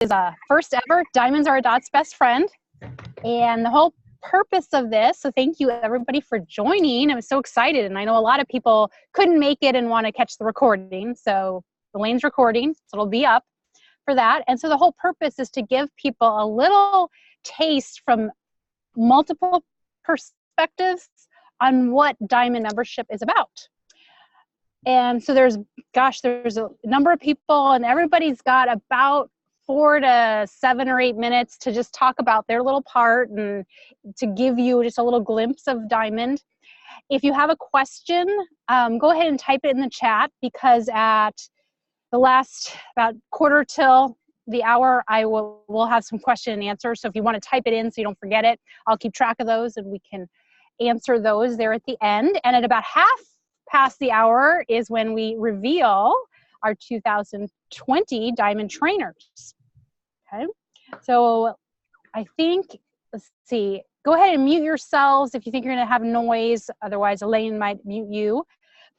is a first ever Diamonds Are a Dot's Best Friend. And the whole purpose of this, so thank you everybody for joining. I'm so excited, and I know a lot of people couldn't make it and want to catch the recording. So Elaine's recording, so it'll be up for that. And so the whole purpose is to give people a little taste from multiple perspectives on what Diamond membership is about. And so there's a number of people, and everybody's got about 4 to 7 or 8 minutes to just talk about their little part and to give you just a little glimpse of Diamond. If you have a question, go ahead and type it in the chat, because at the last about quarter till the hour, we'll have some question and answer. So if you want to type it in so you don't forget it, I'll keep track of those and we can answer those there at the end. And at about half past the hour is when we reveal our 2020 Diamond trainers. Okay, so I think, let's see, go ahead and mute yourselves if you think you're going to have noise. Otherwise, Elaine might mute you.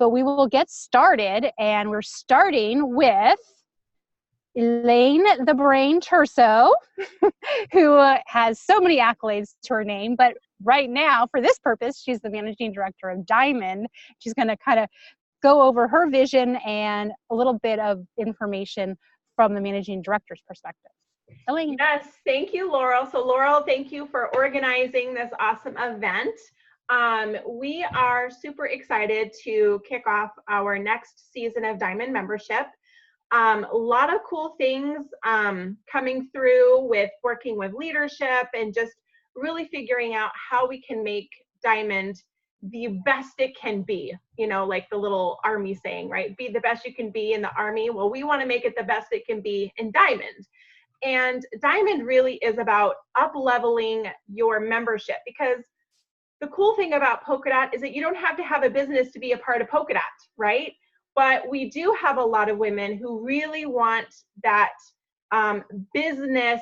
But we will get started, and we're starting with Elaine the Brain Turso, who has so many accolades to her name, but right now, for this purpose, she's the managing director of Diamond. She's going to kind of go over her vision and a little bit of information from the managing director's perspective. Elaine. Yes, thank you, Laurel. So Laurel, thank you for organizing this awesome event. We are super excited to kick off our next season of Diamond membership. A lot of cool things coming through with working with leadership and just really figuring out how we can make Diamond the best it can be, you know, like the little Army saying, right? Be the best you can be in the Army. Well, we want to make it the best it can be in Diamond. And Diamond really is about up-leveling your membership, because the cool thing about Polka Dot is that you don't have to have a business to be a part of Polka Dot, right? But we do have a lot of women who really want that business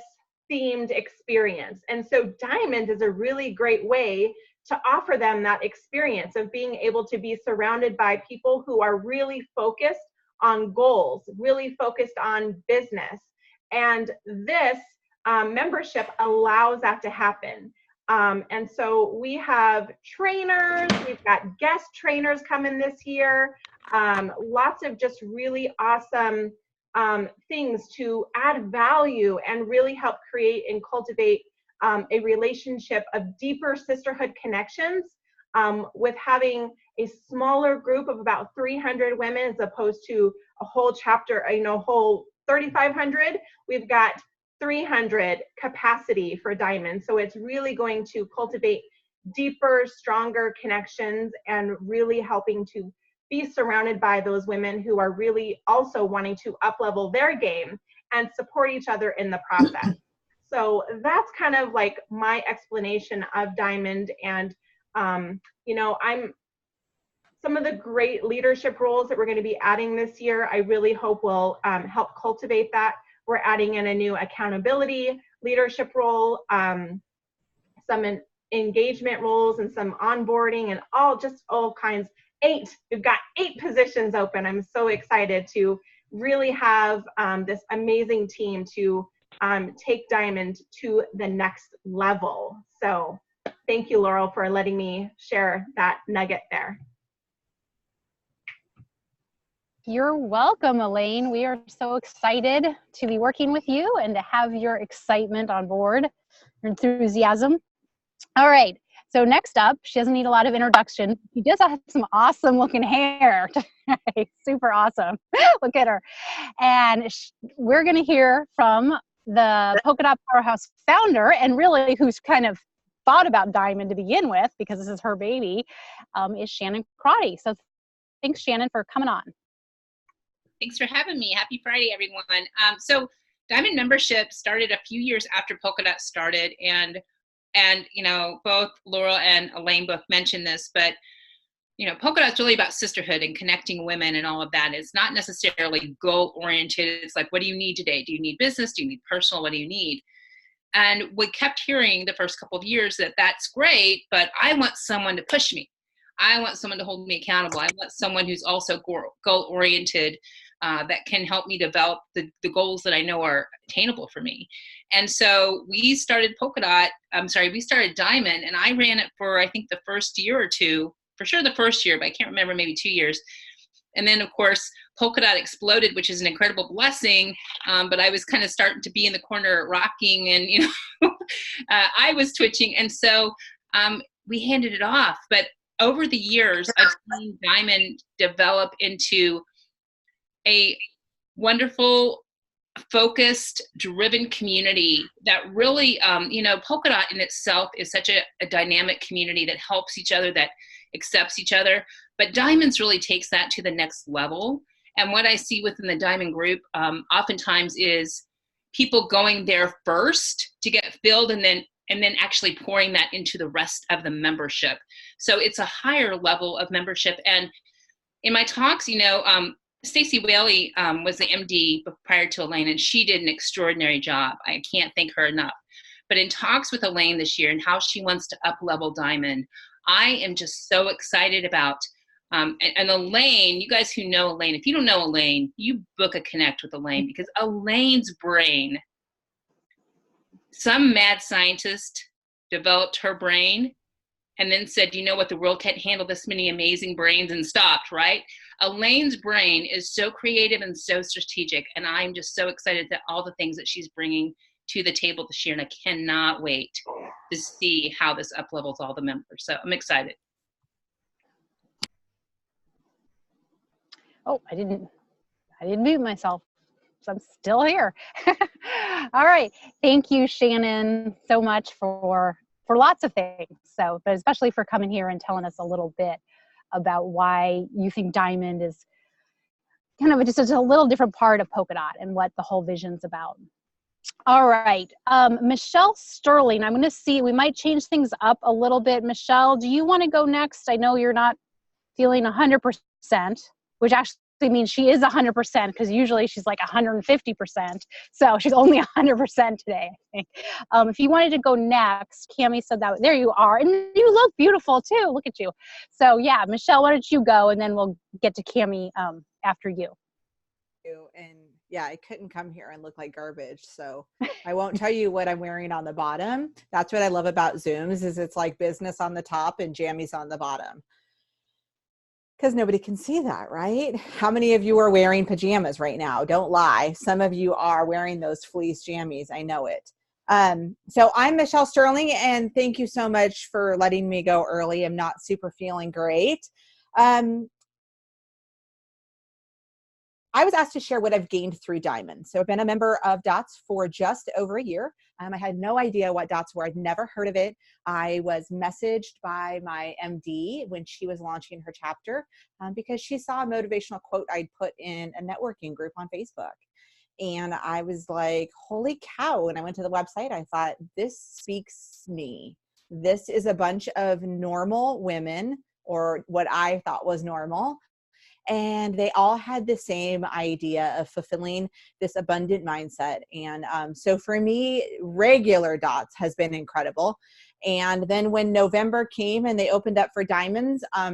themed experience. And so Diamond is a really great way to offer them that experience of being able to be surrounded by people who are really focused on goals, really focused on business. And this membership allows that to happen. And so we have trainers, we've got guest trainers coming this year, lots of just really awesome things to add value and really help create and cultivate a relationship of deeper sisterhood connections, with having a smaller group of about 300 women as opposed to a whole chapter, whole 3,500. We've got 300 capacity for Diamond. So it's really going to cultivate deeper, stronger connections and really helping to be surrounded by those women who are really also wanting to up-level their game and support each other in the process. So that's kind of like my explanation of Diamond. And, some of the great leadership roles that we're going to be adding this year, I really hope will help cultivate that. We're adding in a new accountability leadership role, some engagement roles, and some onboarding, and all kinds. 8. We've got 8 positions open. I'm so excited to really have this amazing team to take Diamond to the next level. So thank you, Laurel, for letting me share that nugget there. You're welcome, Elaine. We are so excited to be working with you and to have your excitement on board, your enthusiasm. All right. So next up, she doesn't need a lot of introduction. She does have some awesome looking hair. Super awesome. Look at her. And we're going to hear from the Polka Dot Powerhouse founder, and really who's kind of thought about Diamond to begin with, because this is her baby, is Shannon Crotty. So thanks, Shannon, for coming on. Thanks for having me. Happy Friday, everyone. So Diamond membership started a few years after Polka Dot started, and both Laurel and Elaine both mentioned this, but Polka Dot's really about sisterhood and connecting women and all of that. It's not necessarily goal oriented. It's like, what do you need today? Do you need business? Do you need personal? What do you need? And we kept hearing the first couple of years that that's great, but I want someone to push me. I want someone to hold me accountable. I want someone who's also goal oriented, that can help me develop the goals that I know are attainable for me. And so we started we started Diamond, and I ran it for, I think, the first year or two, for sure the first year, but I can't remember, maybe 2 years. And then, of course, Polka Dot exploded, which is an incredible blessing. But I was kind of starting to be in the corner rocking, and, I was twitching. And so we handed it off. But over the years, I've seen Diamond develop into a wonderful, focused, driven community that really, Polka Dot in itself is such a dynamic community that helps each other, that accepts each other. But Diamonds really takes that to the next level. And what I see within the Diamond group oftentimes is people going there first to get filled, and then actually pouring that into the rest of the membership. So it's a higher level of membership. And in my talks, Stacey Whaley was the MD prior to Elaine, and she did an extraordinary job. I can't thank her enough. But in talks with Elaine this year and how she wants to up-level Diamond, I am just so excited about, and Elaine, you guys who know Elaine, if you don't know Elaine, you book a connect with Elaine, because Elaine's brain, some mad scientist developed her brain and then said, you know what, the world can't handle this many amazing brains, and stopped, right? Elaine's brain is so creative and so strategic, and I'm just so excited that all the things that she's bringing to the table this year, and I cannot wait to see how this up-levels all the members. So I'm excited. Oh, I didn't mute myself, so I'm still here. All right. Thank you, Shannon, so much for lots of things. So, but especially for coming here and telling us a little bit about why you think Diamond is kind of just a little different part of Polka Dot and what the whole vision's about. All right. Michelle Sterling, I'm going to see, we might change things up a little bit. Michelle, do you want to go next? I know you're not feeling 100%, which actually means she is 100%, because usually she's like 150%. So she's only 100% today, I think. If you wanted to go next, Cammie said that. There you are. And you look beautiful too. Look at you. So yeah, Michelle, why don't you go, and then we'll get to Cammie after you. And yeah, I couldn't come here and look like garbage. So I won't tell you what I'm wearing on the bottom. That's what I love about Zooms, is it's like business on the top and jammies on the bottom. Because nobody can see that, right? How many of you are wearing pajamas right now? Don't lie. Some of you are wearing those fleece jammies. I know it. So I'm Michelle Sterling, and thank you so much for letting me go early. I'm not super feeling great. I was asked to share what I've gained through Diamond. So I've been a member of DOTS for just over a year. I had no idea what DOTS were. I'd never heard of it. I was messaged by my MD when she was launching her chapter because she saw a motivational quote I'd put in a networking group on Facebook. And I was like, holy cow. And I went to the website. I thought, this speaks me. This is a bunch of normal women, or what I thought was normal. And they all had the same idea of fulfilling this abundant mindset. And so for me, regular DOTS has been incredible. And then when November came and they opened up for Diamonds, I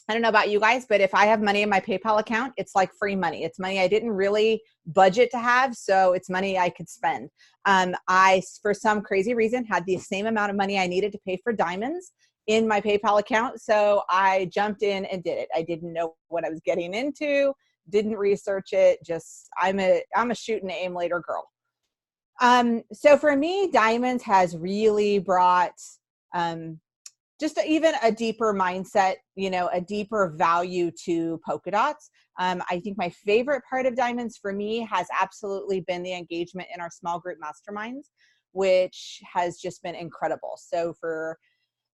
don't know about you guys, but if I have money in my PayPal account, it's like free money. It's money I didn't really budget to have, so it's money I could spend. I, for some crazy reason, had the same amount of money I needed to pay for Diamonds in my PayPal account. So I jumped in and did it. I didn't know what I was getting into, didn't research it. Just, I'm a shoot and aim later girl. So for me, Diamonds has really brought, just even a deeper mindset, a deeper value to Polka Dots. I think my favorite part of Diamonds for me has absolutely been the engagement in our small group masterminds, which has just been incredible. So for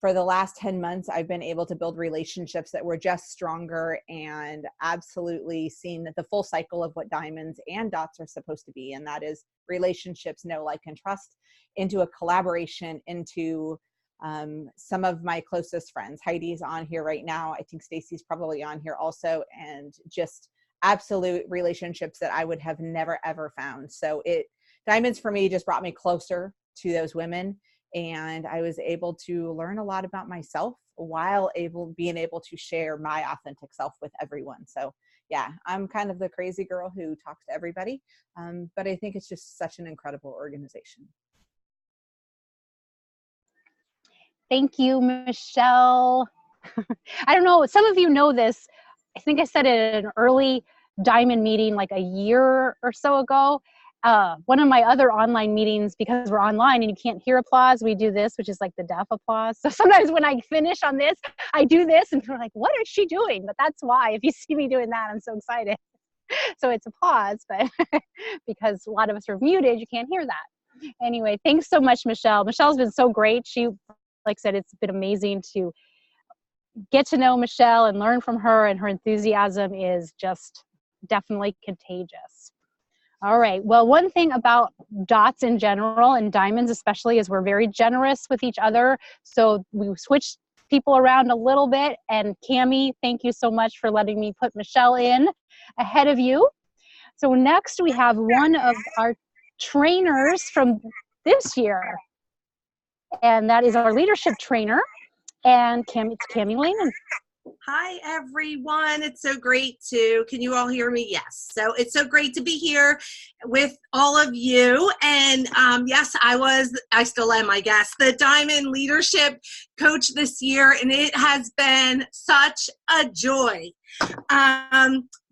the last 10 months, I've been able to build relationships that were just stronger, and absolutely seen the full cycle of what Diamonds and DOTS are supposed to be. And that is relationships, know, like, and trust, into a collaboration, into some of my closest friends. Heidi's on here right now. I think Stacy's probably on here also, and just absolute relationships that I would have never, ever found. So Diamonds for me just brought me closer to those women. And I was able to learn a lot about myself while being able to share my authentic self with everyone. So yeah, I'm kind of the crazy girl who talks to everybody. But I think it's just such an incredible organization. Thank you, Michelle. I don't know, some of you know this. I think I said it at an early Diamond meeting like a year or so ago. One of my other online meetings, because we're online and you can't hear applause, we do this, which is like the deaf applause. So sometimes when I finish on this, I do this and they're like, what is she doing? But that's why, if you see me doing that, I'm so excited. So it's applause, but because a lot of us are muted, you can't hear that. Anyway, thanks so much, Michelle. Michelle's been so great. She, like I said, it's been amazing to get to know Michelle and learn from her, and her enthusiasm is just definitely contagious. All right. Well, one thing about dots in general and diamonds especially is we're very generous with each other. So we switched people around a little bit. And Cammie, thank you so much for letting me put Michelle in ahead of you. So next we have one of our trainers from this year, and that is our leadership trainer. And it's Cammie Elaine. Hi, everyone. It's so great can you all hear me? Yes. So it's so great to be here with all of you. And yes, I still am, I guess, the Diamond Leadership Coach this year. And it has been such a joy.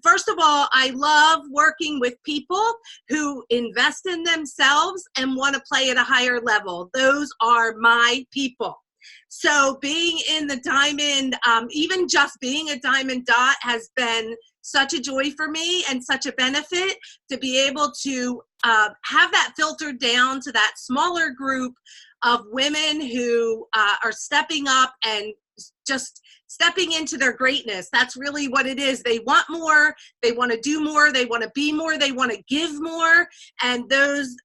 First of all, I love working with people who invest in themselves and want to play at a higher level. Those are my people. So being in the Diamond, even just being a Diamond Dot has been such a joy for me and such a benefit to be able to have that filtered down to that smaller group of women who are stepping up and just stepping into their greatness. That's really what it is. They want more, they want to do more, they want to be more, they want to give more, and those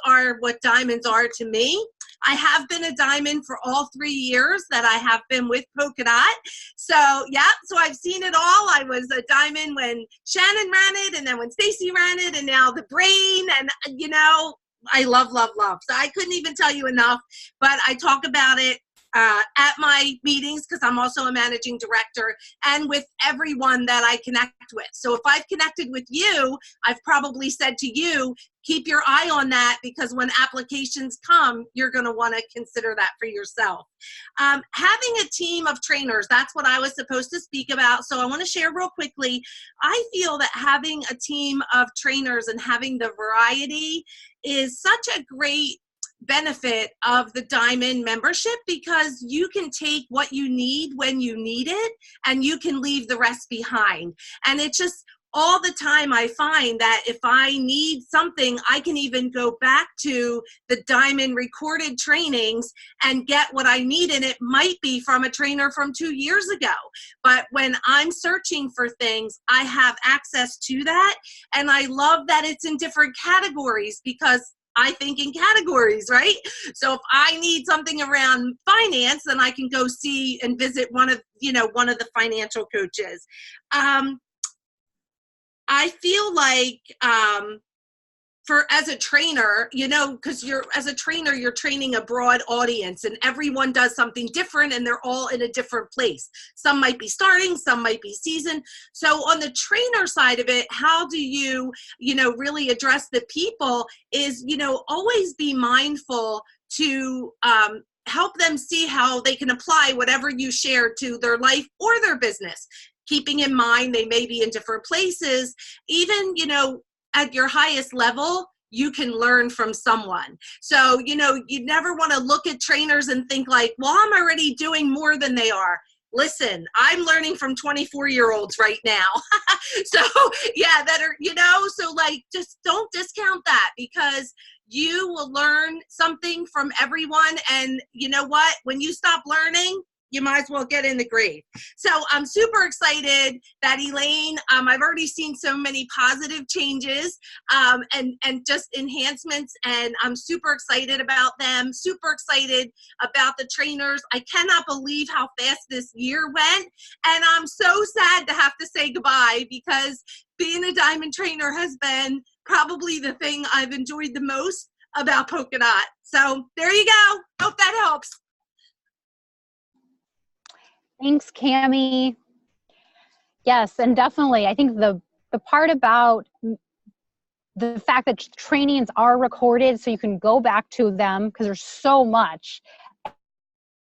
are what diamonds are to me. I have been a diamond for all 3 years that I have been with Polka Dot. So yeah, so I've seen it all. I was a diamond when Shannon ran it, and then when Stacy ran it, and now the brain, and you know, I love, love, love. So I couldn't even tell you enough, but I talk about it at my meetings because I'm also a managing director, and with everyone that I connect with. So if I've connected with you, I've probably said to you, keep your eye on that, because when applications come, you're going to want to consider that for yourself. Having a team of trainers, that's what I was supposed to speak about. So I want to share real quickly. I feel that having a team of trainers and having the variety is such a great benefit of the Diamond membership, because you can take what you need when you need it and you can leave the rest behind. And it's just all the time I find that if I need something, I can even go back to the Diamond recorded trainings and get what I need. And it might be from a trainer from 2 years ago. But when I'm searching for things, I have access to that. And I love that it's in different categories, because I think in categories, right? So if I need something around finance, then I can go see and visit one of the financial coaches. I feel like as a trainer, because as a trainer, you're training a broad audience, and everyone does something different, and they're all in a different place. Some might be starting, some might be seasoned. So on the trainer side of it, how do you, really address the people is, always be mindful to help them see how they can apply whatever you share to their life or their business. Keeping in mind they may be in different places. Even, at your highest level, you can learn from someone. So, you never want to look at trainers and think like, well, I'm already doing more than they are. Listen, I'm learning from 24-year-olds right now. So, yeah, that are, so like, just don't discount that, because you will learn something from everyone. And you know what? When you stop learning, you might as well get in the grave. So I'm super excited that Elaine, I've already seen so many positive changes and just enhancements, and I'm super excited about them, super excited about the trainers. I cannot believe how fast this year went, and I'm so sad to have to say goodbye, because being a Diamond trainer has been probably the thing I've enjoyed the most about Polka Dot. So there you go. Hope that helps. Thanks, Cammie. Yes, and definitely. I think the part about the fact that trainings are recorded so you can go back to them, because there's so much.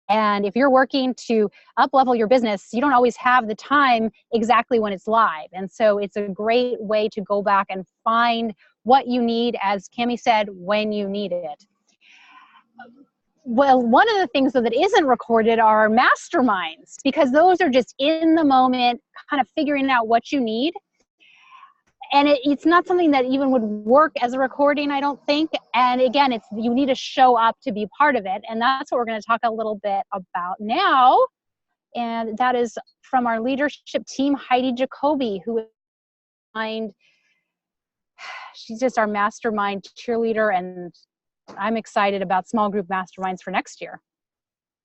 And if you're working to up-level your business, you don't always have the time exactly when it's live. And so it's a great way to go back and find what you need, as Cammie said, when you need it. Well, one of the things though that isn't recorded are masterminds, because those are just in the moment, kind of figuring out what you need. And it's not something that even would work as a recording, I don't think. And again, you need to show up to be part of it. And that's what we're going to talk a little bit about now. And that is from our leadership team, Heidi Jacoby, she's just our mastermind cheerleader. And I'm excited about small group masterminds for next year.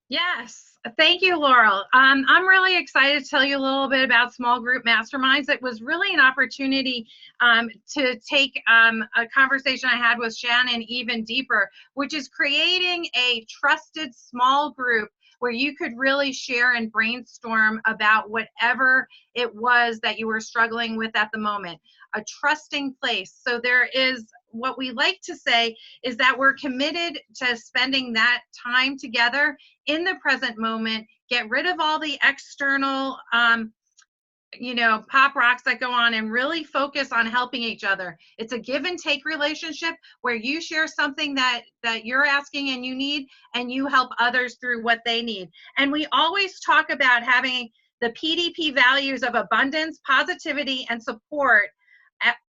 Yes, thank you, Laurel. I'm really excited to tell you a little bit about small group masterminds. It was really an opportunity to take a conversation I had with Shannon even deeper, which is creating a trusted small group where you could really share and brainstorm about whatever it was that you were struggling with at the moment. A trusting place. So there is, what we like to say is that we're committed to spending that time together in the present moment, get rid of all the external, pop rocks that go on, and really focus on helping each other. It's a give and take relationship where you share something that you're asking and you need, and you help others through what they need. And we always talk about having the PDP values of abundance, positivity, and support,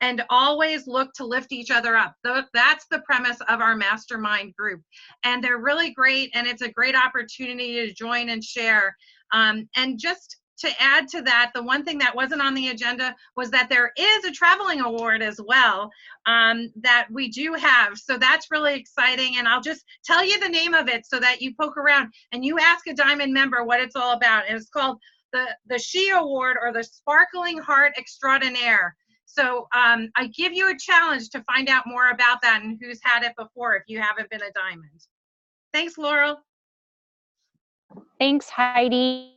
and always look to lift each other up. That's the premise of our mastermind group. And they're really great, and it's a great opportunity to join and share. And just to add to that, the one thing that wasn't on the agenda was that there is a traveling award as well that we do have. So that's really exciting. And I'll just tell you the name of it so that you poke around and you ask a Diamond member what it's all about. And it's called the She Award, or the Sparkling Heart Extraordinaire. So I give you a challenge to find out more about that and who's had it before if you haven't been a Diamond. Thanks, Laurel. Thanks, Heidi.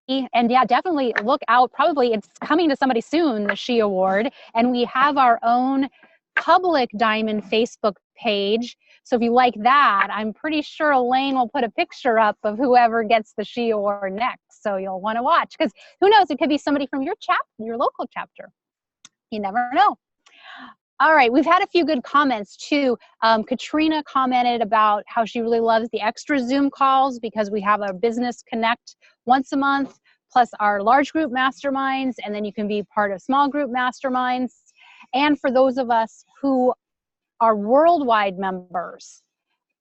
And yeah, definitely look out. Probably it's coming to somebody soon, the She Award. And we have our own public Diamond Facebook page. So if you like that, I'm pretty sure Elaine will put a picture up of whoever gets the She Award next. So you'll want to watch, because who knows, it could be somebody from your local chapter. You never know. All right, we've had a few good comments too. Katrina commented about how she really loves the extra Zoom calls because we have a business connect once a month, plus our large group masterminds, and then you can be part of small group masterminds. And for those of us who are worldwide members,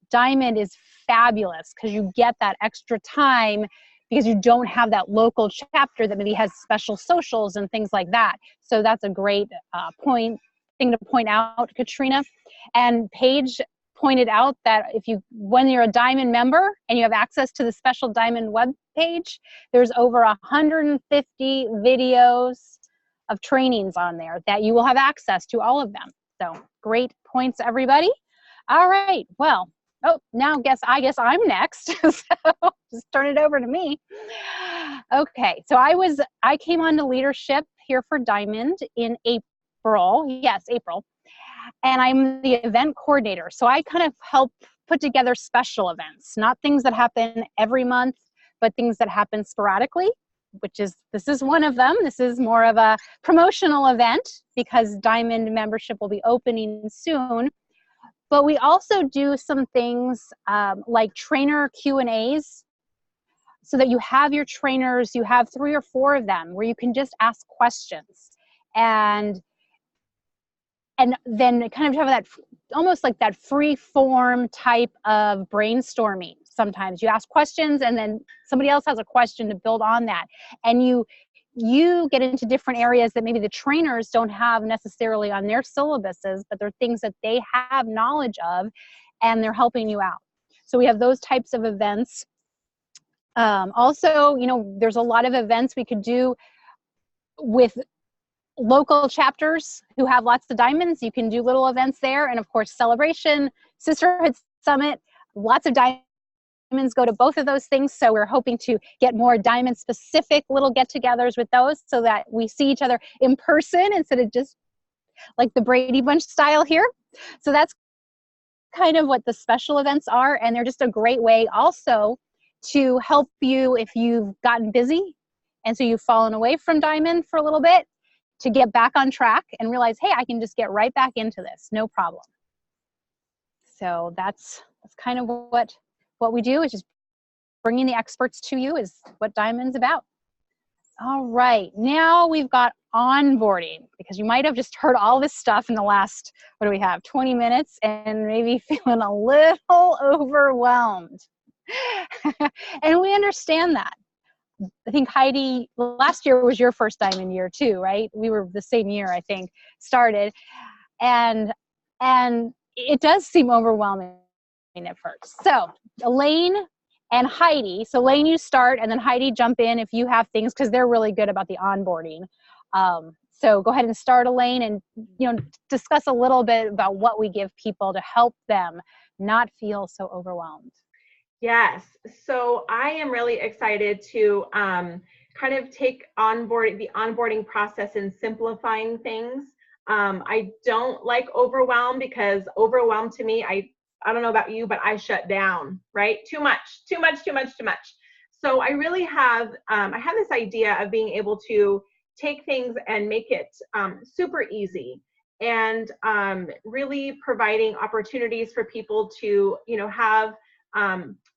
Diamond is fabulous because you get that extra time, because you don't have that local chapter that maybe has special socials and things like that. So that's a great thing to point out, Katrina. And Paige pointed out that when you're a Diamond member and you have access to the special Diamond web page, there's over 150 videos of trainings on there that you will have access to, all of them. So great points, everybody. All right, well, now I guess I'm next. So just turn it over to me. Okay, so I came on to leadership here for Diamond in April. Yes, April. And I'm the event coordinator. So I kind of help put together special events, not things that happen every month, but things that happen sporadically, this is one of them. This is more of a promotional event because Diamond membership will be opening soon. But we also do some things like trainer Q&As, so that you have your trainers, you have 3 or 4 of them where you can just ask questions. And then kind of have that, almost like that free form type of brainstorming. Sometimes you ask questions and then somebody else has a question to build on that. And you get into different areas that maybe the trainers don't have necessarily on their syllabuses, but they're things that they have knowledge of and they're helping you out. So we have those types of events. Also, there's a lot of events we could do with local chapters who have lots of diamonds. You can do little events there. And of course, Celebration, Sisterhood Summit, lots of Diamond diamonds go to both of those things. So we're hoping to get more diamond specific little get-togethers with those so that we see each other in person instead of just like the Brady Bunch style here. So that's kind of what the special events are. And they're just a great way also to help you if you've gotten busy and so you've fallen away from diamond for a little bit, to get back on track and realize, hey, I can just get right back into this, no problem. So that's kind of what we do, is just bringing the experts to you is what Diamond's about. All right, now we've got onboarding, because you might have just heard all this stuff in the last, 20 minutes, and maybe feeling a little overwhelmed. And we understand that. I think Heidi, last year was your first diamond year too, right? We were the same year, I think, started. And it does seem overwhelming at first. So Elaine and Heidi, so Elaine, you start, and then Heidi, jump in if you have things, because they're really good about the onboarding. So go ahead and start, Elaine, and discuss a little bit about what we give people to help them not feel so overwhelmed. Yes. So I am really excited to kind of take the onboarding process and simplifying things. I don't like overwhelm, because overwhelm to me, I don't know about you, but I shut down, right? Too much. So I really have, I have this idea of being able to take things and make it super easy, and really providing opportunities for people to, have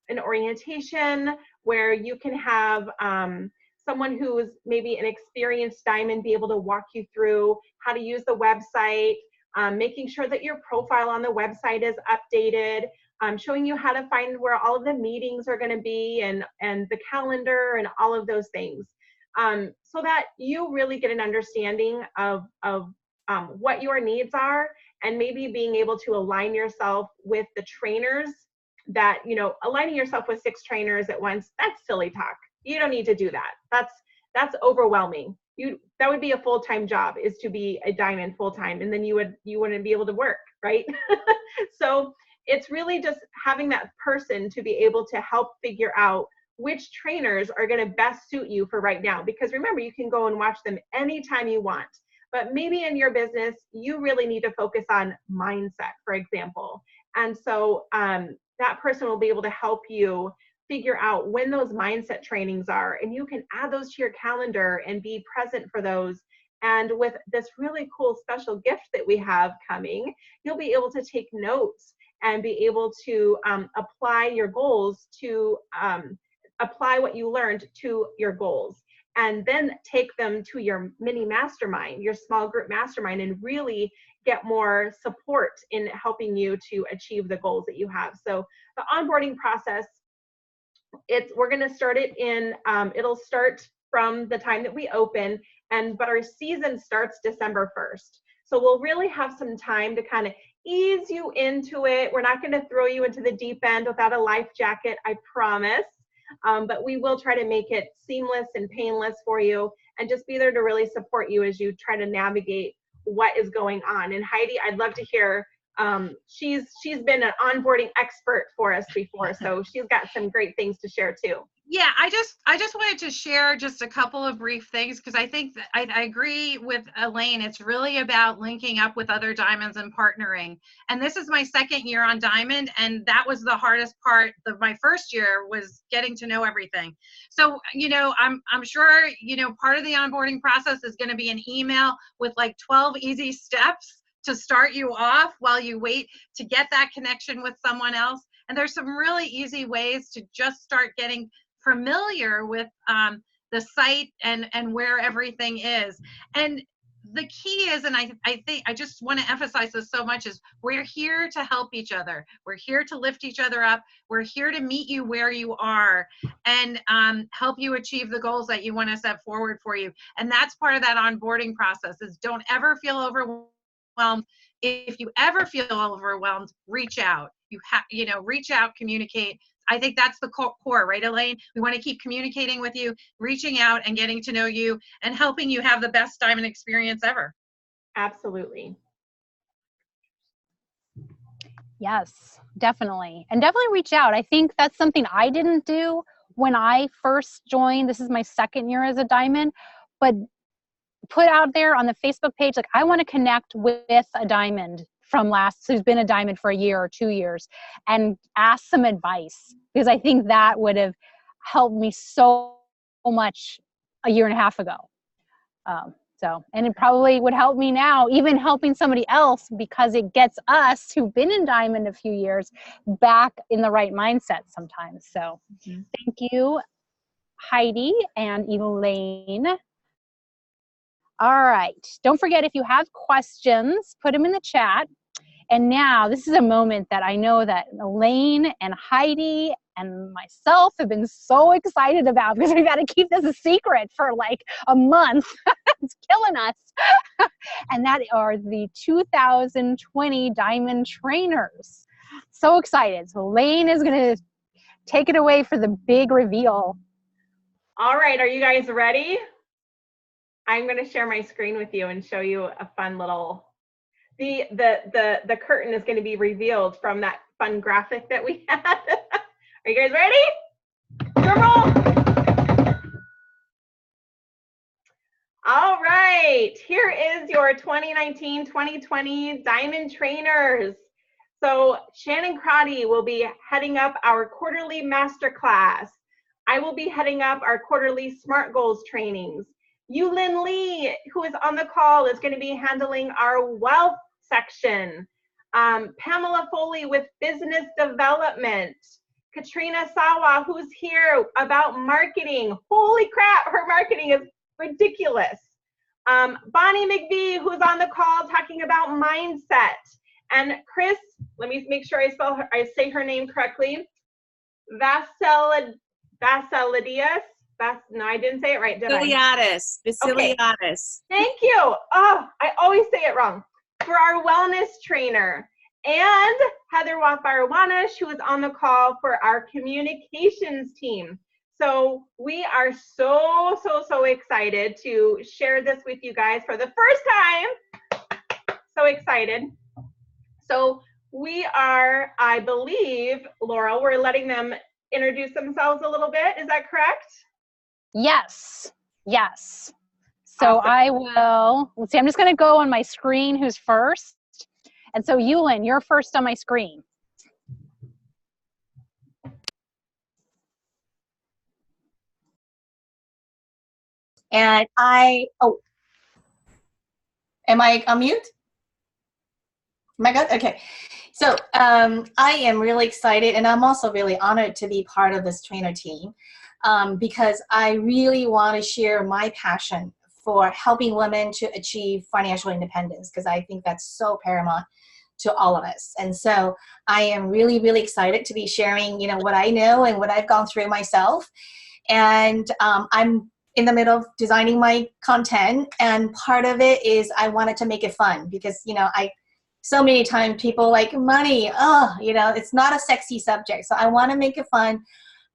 an orientation where you can have someone who is maybe an experienced diamond be able to walk you through how to use the website, making sure that your profile on the website is updated, showing you how to find where all of the meetings are going to be, and the calendar and all of those things, so that you really get an understanding of what your needs are, and maybe being able to align yourself with the trainers that, aligning yourself with 6 trainers at once, that's silly talk. You don't need to do that. That's overwhelming. That would be a full-time job, is to be a diamond full-time, and then you wouldn't be able to work, right? So it's really just having that person to be able to help figure out which trainers are going to best suit you for right now. Because remember, you can go and watch them anytime you want. But maybe in your business, you really need to focus on mindset, for example. And so that person will be able to help you figure out when those mindset trainings are, and you can add those to your calendar and be present for those. And with this really cool special gift that we have coming, you'll be able to take notes and be able to apply your goals to apply what you learned to your goals, and then take them to your mini mastermind, your small group mastermind, and really get more support in helping you to achieve the goals that you have. So the onboarding process, we're going to start it in, it'll start from the time that we open, but our season starts December 1st. So we'll really have some time to kind of ease you into it. We're not going to throw you into the deep end without a life jacket, I promise. But we will try to make it seamless and painless for you, and just be there to really support you as you try to navigate what is going on. And Heidi, I'd love to hear, she's been an onboarding expert for us before, so she's got some great things to share too. Yeah, I just wanted to share just a couple of brief things, because I think that I agree with Elaine. It's really about linking up with other diamonds and partnering. And this is my second year on diamond, and that was the hardest part of my first year, was getting to know everything. So, I'm sure, part of the onboarding process is going to be an email with like 12 easy steps to start you off while you wait to get that connection with someone else. And there's some really easy ways to just start getting familiar with the site and where everything is. And the key is, and I think I just want to emphasize this so much, is we're here to help each other. We're here to lift each other up. We're here to meet you where you are and help you achieve the goals that you want to set forward for you. And that's part of that onboarding process, is don't ever feel overwhelmed. If you ever feel overwhelmed, reach out. Reach out, communicate. I think that's the core, right, Elaine? We want to keep communicating with you, reaching out and getting to know you, and helping you have the best diamond experience ever. Absolutely. Yes, definitely. And definitely reach out. I think that's something I didn't do when I first joined. This is my second year as a diamond, but put out there on the Facebook page, like, I want to connect with a diamond from who's been a diamond for a year or 2 years, and ask some advice, because I think that would have helped me so much a year and a half ago. And it probably would help me now, even helping somebody else, because it gets us who've been in diamond a few years back in the right mindset sometimes. So thank you, Heidi and Elaine. All right. Don't forget, if you have questions, put them in the chat. And now this is a moment that I know that Elaine and Heidi and myself have been so excited about, because we've got to keep this a secret for like a month. It's killing us. And that are the 2020 Diamond Trainers. So excited. So Elaine is going to take it away for the big reveal. All right, are you guys ready? I'm going to share my screen with you and show you a fun little, the curtain is going to be revealed from that fun graphic that we had. Are you guys ready? Drum roll. All right, here is your 2019-2020 Diamond Trainers. So Shannon Crotty will be heading up our quarterly Masterclass. I will be heading up our quarterly SMART Goals trainings. Yulin Lee, who is on the call, is going to be handling our wealth section. Pamela Foley with business development. Katrina Sawa, who's here about marketing. Holy crap, her marketing is ridiculous. Bonnie McVie, who's on the call talking about mindset. And Chris, let me make sure I say her name correctly. Vasiliadis. No, I didn't say it right, did I? Basiliadis. Okay. Thank you. Oh, I always say it wrong. For our wellness trainer. And Heather Wathbarawanesh, who is on the call for our communications team. So we are so excited to share this with you guys for the first time. So excited. So we are, I believe, Laurel, we're letting them introduce themselves a little bit. Is that correct? Yes. So awesome. Let's see, I'm just going to go on my screen who's first. And so Yulin, you're first on my screen. And am I on mute? Am I good? Okay. So I am really excited, and I'm also really honored to be part of this trainer team, because I really want to share my passion for helping women to achieve financial independence, because I think that's so paramount to all of us. And so I am really excited to be sharing, what I know and what I've gone through myself. And I'm in the middle of designing my content, and part of it is I wanted to make it fun, because so many times people like money, it's not a sexy subject. So I want to make it fun.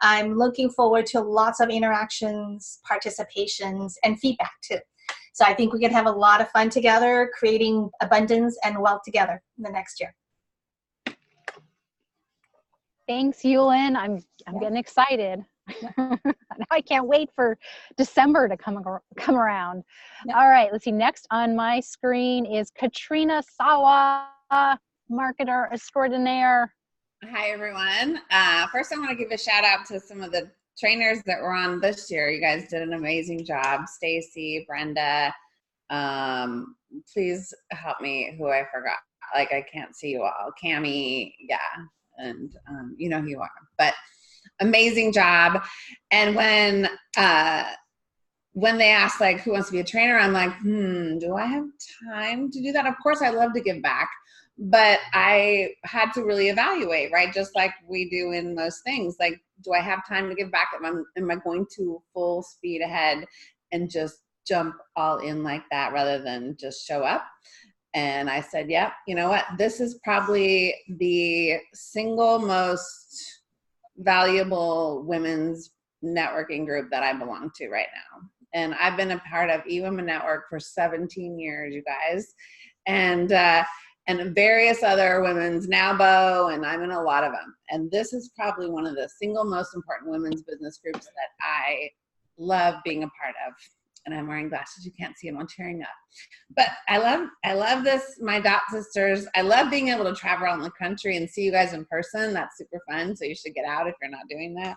I'm looking forward to lots of interactions, participations, and feedback too. So I think we can have a lot of fun together, creating abundance and wealth together in the next year. Thanks, Yulin. I'm getting excited. I can't wait for December to come around. Yeah. All right, let's see. Next on my screen is Katrina Sawa, marketer extraordinaire. Hi, everyone. First, I want to give a shout out to some of the trainers that were on this year. You guys did an amazing job. Stacy, Brenda, please help me who I forgot. Like, I can't see you all. Cammie, yeah, and you know who you are. But amazing job. And when they asked, like, who wants to be a trainer, I'm like, do I have time to do that? Of course, I love to give back. But I had to really evaluate, right? Just like we do in most things. Like, do I have time to give back? Am I going to full speed ahead and just jump all in like that rather than just show up? And I said, yeah, you know what? This is probably the single most valuable women's networking group that I belong to right now. And I've been a part of eWomen Network for 17 years, you guys. And and various other women's now bow, and I'm in a lot of them. And this is probably one of the single most important women's business groups that I love being a part of. And I'm wearing glasses. You can't see them. I'm tearing up. But I love this, my dot sisters. I love being able to travel around the country and see you guys in person. That's super fun. So you should get out if you're not doing that.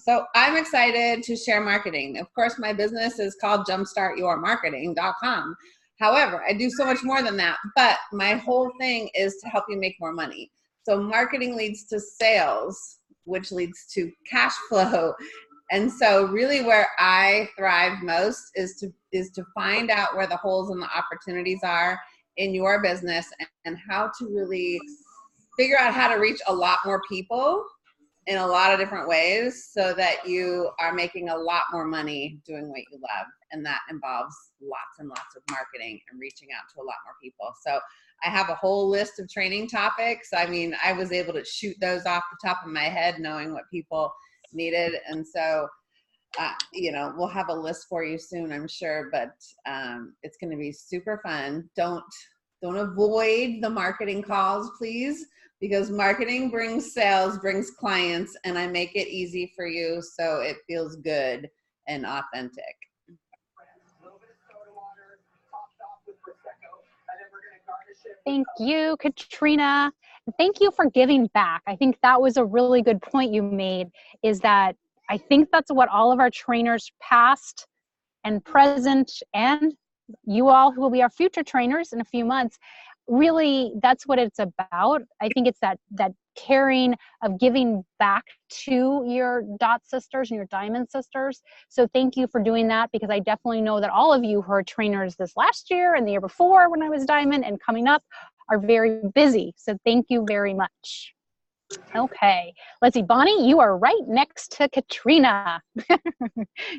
So I'm excited to share marketing. Of course, my business is called jumpstartyourmarketing.com. However, I do so much more than that. But my whole thing is to help you make more money. So marketing leads to sales, which leads to cash flow. And so really where I thrive most is to find out where the holes and the opportunities are in your business, and how to really figure out how to reach a lot more people in a lot of different ways so that you are making a lot more money doing what you love. And that involves lots and lots of marketing and reaching out to a lot more people. So I have a whole list of training topics. I mean, I was able to shoot those off the top of my head, knowing what people needed. And so, you know, we'll have a list for you soon, I'm sure, but it's going to be super fun. Don't avoid the marketing calls, please, because marketing brings sales, brings clients, and I make it easy for you so it feels good and authentic. Thank you, Katrina. Thank you for giving back. I think that was a really good point you made, is that I think that's what all of our trainers, past and present, and you all who will be our future trainers in a few months, really, that's what it's about. I think it's that caring of giving back to your dot sisters and your diamond sisters. So thank you for doing that, because I definitely know that all of you who are trainers this last year and the year before when I was diamond and coming up are very busy. So thank you very much. Okay, let's see. Bonnie, you are right next to Katrina.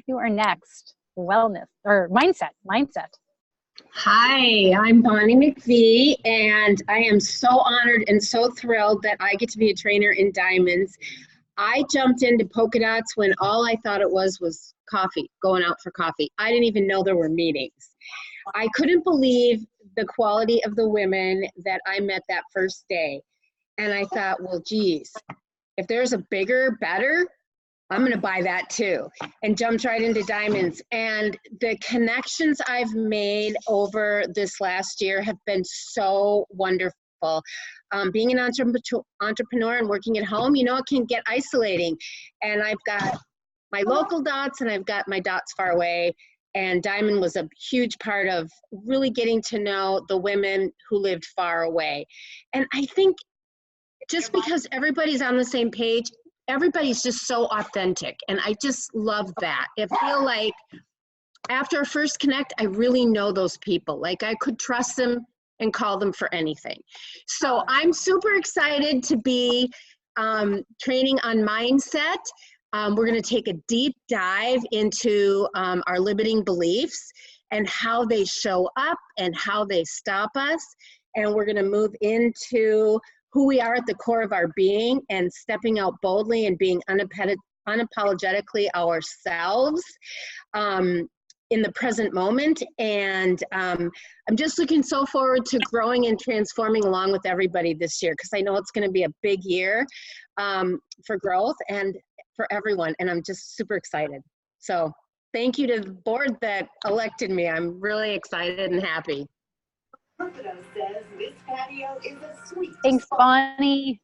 You are next. Wellness or mindset. Hi, I'm Bonnie McVie, and I am so honored and so thrilled that I get to be a trainer in diamonds. I jumped into polka dots when all I thought it was coffee, going out for coffee. I didn't even know there were meetings. I couldn't believe the quality of the women that I met that first day. And I thought, well, geez, if there's a bigger, better, I'm going to buy that too, and jumped right into diamonds. And the connections I've made over this last year have been so wonderful. Being an entrepreneur and working at home, you know, it can get isolating. And I've got my local dots and I've got my dots far away. And diamond was a huge part of really getting to know the women who lived far away. And I think just because everybody's on the same page, everybody's just so authentic, and I just love that. I feel like after a first connect, I really know those people. Like I could trust them and call them for anything. So I'm super excited to be training on mindset. We're going to take a deep dive into our limiting beliefs and how they show up and how they stop us. And we're going to move into who we are at the core of our being and stepping out boldly and being unapologetically ourselves in the present moment. And I'm just looking so forward to growing and transforming along with everybody this year, because I know it's going to be a big year for growth and for everyone. And I'm just super excited. So thank you to the board that elected me. I'm really excited and happy. Thanks, Bonnie.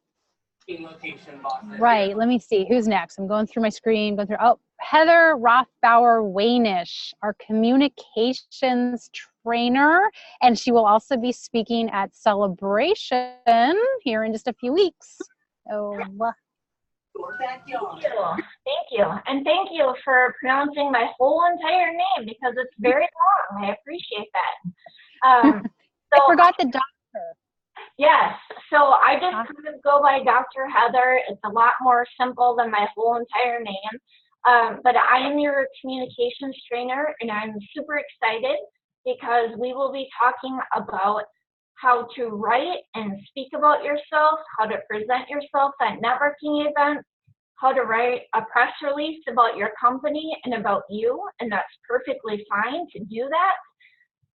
Right, let me see. Who's next? I'm going through my screen. Oh, Heather Rothbauer-Wainish, our communications trainer. And she will also be speaking at Celebration here in just a few weeks. Oh, Thank you. And thank you for pronouncing my whole entire name, because it's very long. I appreciate that. I forgot the doctor. Yes. So I just kind of go by Dr. Heather. It's a lot more simple than my whole entire name. But I am your communications trainer, and I'm super excited because we will be talking about how to write and speak about yourself, how to present yourself at networking events, how to write a press release about your company and about you, and that's perfectly fine to do that.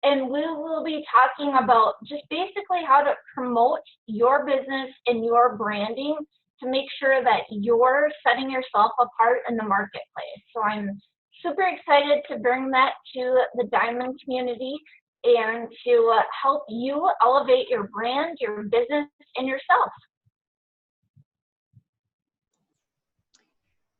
And we will be talking about just basically how to promote your business and your branding to make sure that you're setting yourself apart in the marketplace. So I'm super excited to bring that to the Diamond community and to help you elevate your brand, your business, and yourself.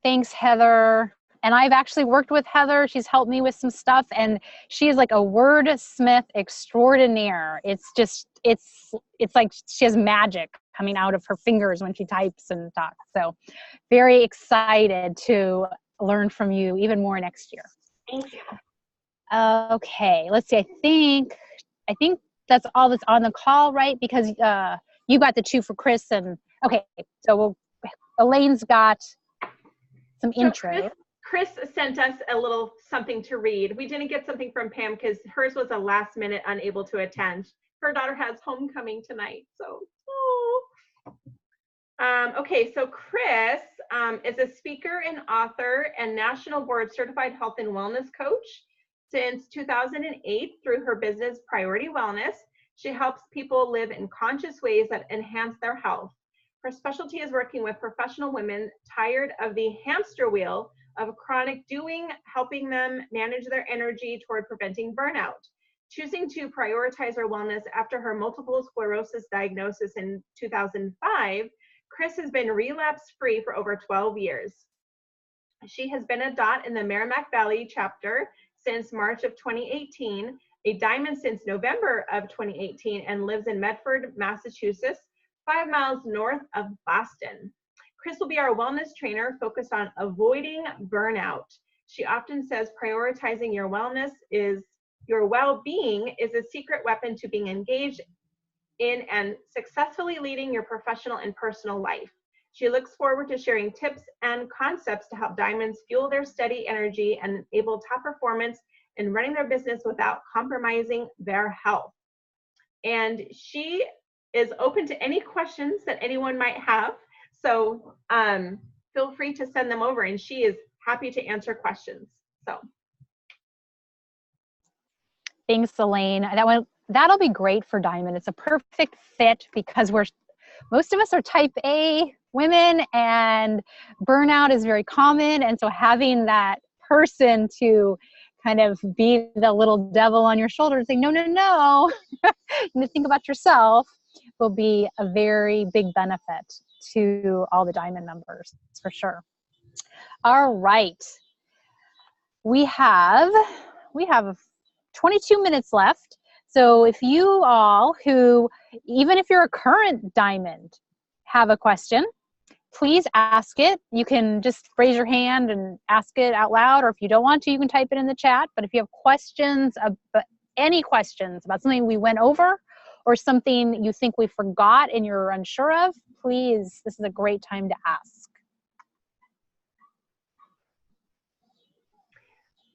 Thanks, Heather. And I've actually worked with Heather. She's helped me with some stuff, and she is like a wordsmith extraordinaire. It's just, it's like she has magic coming out of her fingers when she types and talks. So very excited to learn from you even more next year. Thank you. Okay, let's see. I think that's all that's on the call, right? Because you got the 2 for Chris, and okay, so Elaine's got some intro. Chris sent us a little something to read. We didn't get something from Pam because hers was a last minute unable to attend. Her daughter has homecoming tonight, so. Okay, so Chris is a speaker and author and national board certified health and wellness coach. Since 2008, through her business Priority Wellness, she helps people live in conscious ways that enhance their health. Her specialty is working with professional women tired of the hamster wheel of chronic doing, helping them manage their energy toward preventing burnout. Choosing to prioritize her wellness after her multiple sclerosis diagnosis in 2005, Chris has been relapse-free for over 12 years. She has been a DOT in the Merrimack Valley chapter since March of 2018, a Diamond since November of 2018, and lives in Medford, Massachusetts, 5 miles north of Boston. Chris will be our wellness trainer focused on avoiding burnout. She often says prioritizing your wellness is your well-being is a secret weapon to being engaged in and successfully leading your professional and personal life. She looks forward to sharing tips and concepts to help Diamonds fuel their steady energy and enable top performance in running their business without compromising their health. And she is open to any questions that anyone might have. So feel free to send them over, and she is happy to answer questions. So Thanks, Elaine. That'll be great for Diamond. It's a perfect fit because most of us are type A women, and burnout is very common. And so having that person to kind of be the little devil on your shoulder and say, no, you think about yourself, will be a very big benefit to all the Diamond members, for sure. All right. We have 22 minutes left. So if you all even if you're a current Diamond, have a question, please ask it. You can just raise your hand and ask it out loud, or if you don't want to, you can type it in the chat. But if you have questions, any questions about something we went over or something you think we forgot and you're unsure of, please, this is a great time to ask.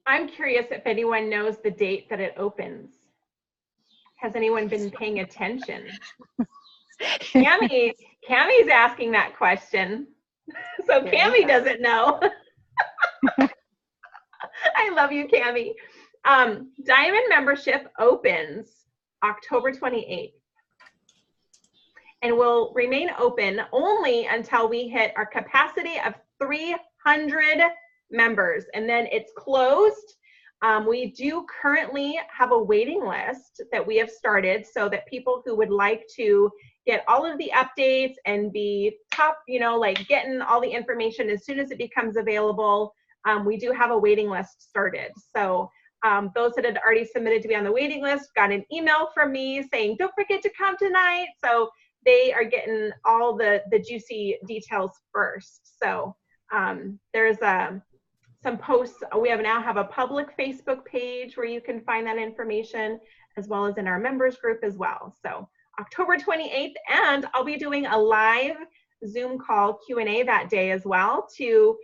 I'm curious if anyone knows the date that it opens. Has anyone been paying attention? Cammy's asking that question. So Cammy doesn't know. I love you, Cammy. Diamond membership opens October 28th and will remain open only until we hit our capacity of 300 members, and then it's closed. We do currently have a waiting list that we have started so that people who would like to get all of the updates and be top, like getting all the information as soon as it becomes available, we do have a waiting list started. So those that had already submitted to be on the waiting list got an email from me saying, don't forget to come tonight. So they are getting all the juicy details first. So there's some posts. We now have a public Facebook page where you can find that information, as well as in our members group as well. So October 28th, and I'll be doing a live Zoom call Q&A that day as well to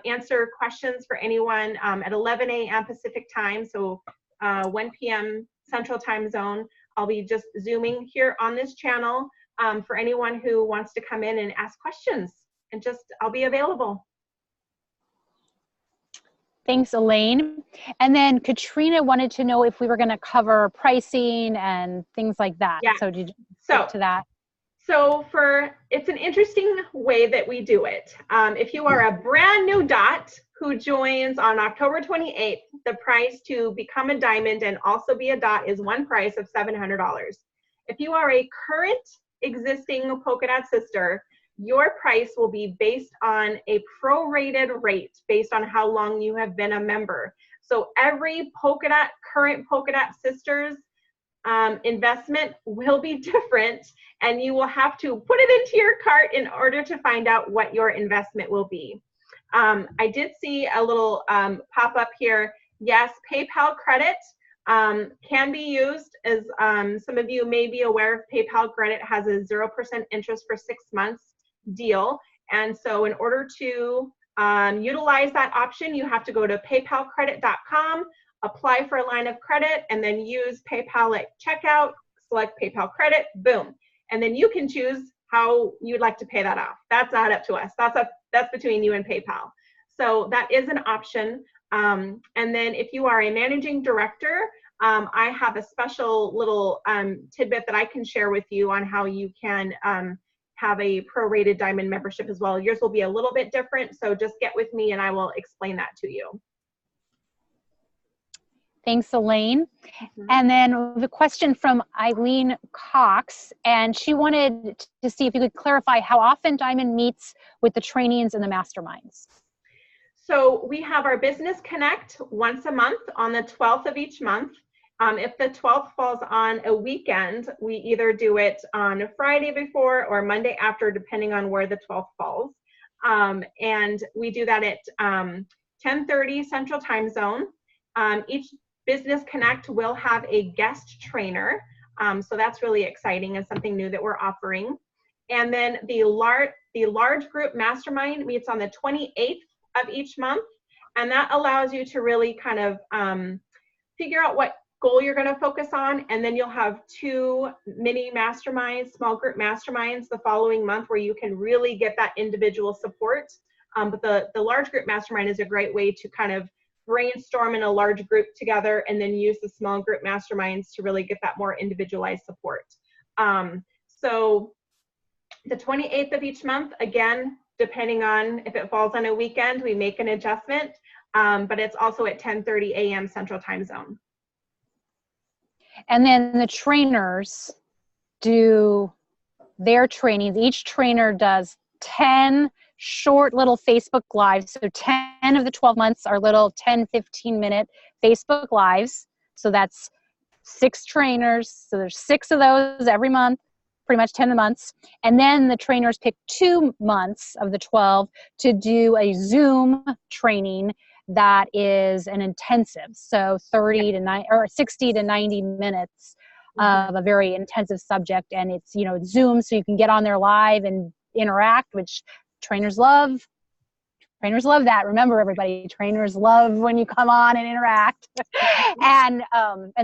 answer questions for anyone at 11 a.m. Pacific time, so 1 p.m. Central Time Zone. I'll be just Zooming here on this channel for anyone who wants to come in and ask questions, and I'll be available. Thanks, Elaine. And then Katrina wanted to know if we were going to cover pricing and things like that. Yeah. So did you speak to that? So it's an interesting way that we do it. If you are a brand new DOT who joins on October 28th, the price to become a diamond and also be a DOT is one price of $700. If you are a current existing Polka Dot sister, your price will be based on a prorated rate based on how long you have been a member. So every current Polka Dot sisters investment will be different, and you will have to put it into your cart in order to find out what your investment will be. I did see a little pop up here. Yes, PayPal credit can be used, as some of you may be aware of. PayPal credit has a 0% interest for 6 months deal, and so in order to utilize that option, you have to go to paypalcredit.com, apply for a line of credit, and then use PayPal at checkout, select PayPal credit, boom. And then you can choose how you'd like to pay that off. That's not up to us. That's between you and PayPal. So that is an option. And then if you are a managing director, I have a special little tidbit that I can share with you on how you can have a prorated diamond membership as well. Yours will be a little bit different, so just get with me and I will explain that to you. Thanks, Elaine. And then the question from Eileen Cox, and she wanted to see if you could clarify how often Diamond meets with the trainings and the masterminds. So we have our Business Connect once a month on the 12th of each month. If the 12th falls on a weekend, we either do it on a Friday before or Monday after, depending on where the 12th falls. And we do that at 10:30 Central Time Zone. Each Business Connect will have a guest trainer. So that's really exciting and something new that we're offering. And then the large group mastermind meets on the 28th of each month. And that allows you to really kind of figure out what goal you're going to focus on. And then you'll have 2 mini masterminds, small group masterminds the following month where you can really get that individual support. But the large group mastermind is a great way to kind of brainstorm in a large group together and then use the small group masterminds to really get that more individualized support. So the 28th of each month, again, depending on if it falls on a weekend, we make an adjustment, but it's also at 10:30 a.m. Central Time Zone. And then the trainers do their trainings. Each trainer does 10 short little Facebook Lives. So 10 of the 12 months are little 10, 15-minute Facebook Lives. So that's 6 trainers. So there's 6 of those every month, pretty much 10 months. And then the trainers pick 2 months of the 12 to do a Zoom training that is an intensive. So 60 to 90 minutes of a very intensive subject. And it's, Zoom, so you can get on there live and interact, which trainers love. Trainers love that. Remember, everybody, trainers love when you come on and interact. And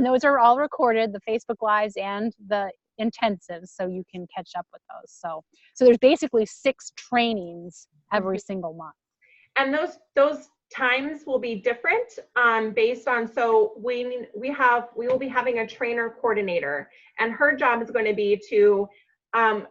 those are all recorded, the Facebook Lives and the intensives, so you can catch up with those. So there's basically 6 trainings every single month. And those times will be different based on, so we will be having a trainer coordinator, and her job is going to be to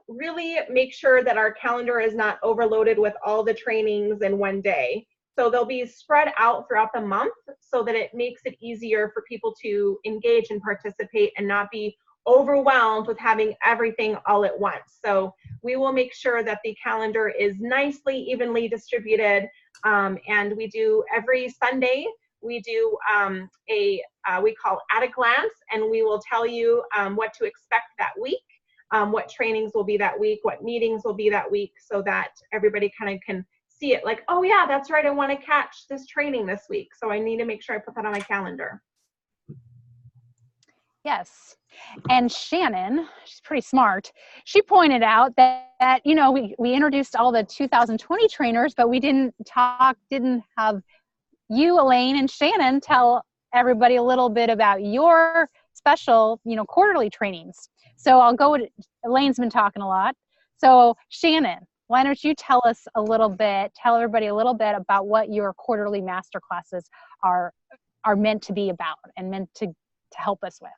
really make sure that our calendar is not overloaded with all the trainings in one day. So they'll be spread out throughout the month so that it makes it easier for people to engage and participate and not be overwhelmed with having everything all at once. So we will make sure that the calendar is nicely, evenly distributed. And we do every Sunday, we do we call At a Glance, and we will tell you what to expect that week, what trainings will be that week, what meetings will be that week, so that everybody kind of can see it like, oh yeah, that's right, I want to catch this training this week, so I need to make sure I put that on my calendar. Yes. And Shannon, she's pretty smart. She pointed out that we introduced all the 2020 trainers, but we didn't have you, Elaine, and Shannon tell everybody a little bit about your special, quarterly trainings. So I'll go with, Elaine's been talking a lot. So Shannon, why don't you tell everybody a little bit about what your quarterly masterclasses are meant to be about and meant to help us with.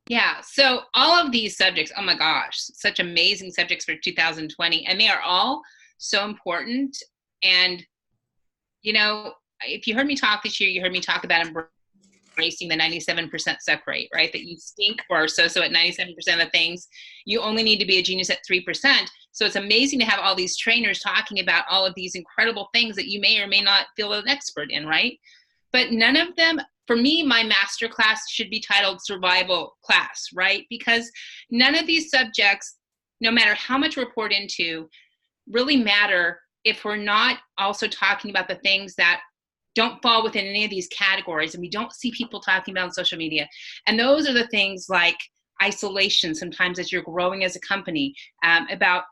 Yeah, so all of these subjects, oh my gosh, such amazing subjects for 2020, and they are all so important. And, you know, if you heard me talk this year, you heard me talk about embracing the 97% suck rate, right? That you stink or are so at 97% of the things. You only need to be a genius at 3%. So it's amazing to have all these trainers talking about all of these incredible things that you may or may not feel an expert in, right? But none of them, for me, my master class should be titled survival class, right? Because none of these subjects, no matter how much we're poured into, really matter if we're not also talking about the things that don't fall within any of these categories and we don't see people talking about on social media. And those are the things like isolation sometimes as you're growing as a company, about,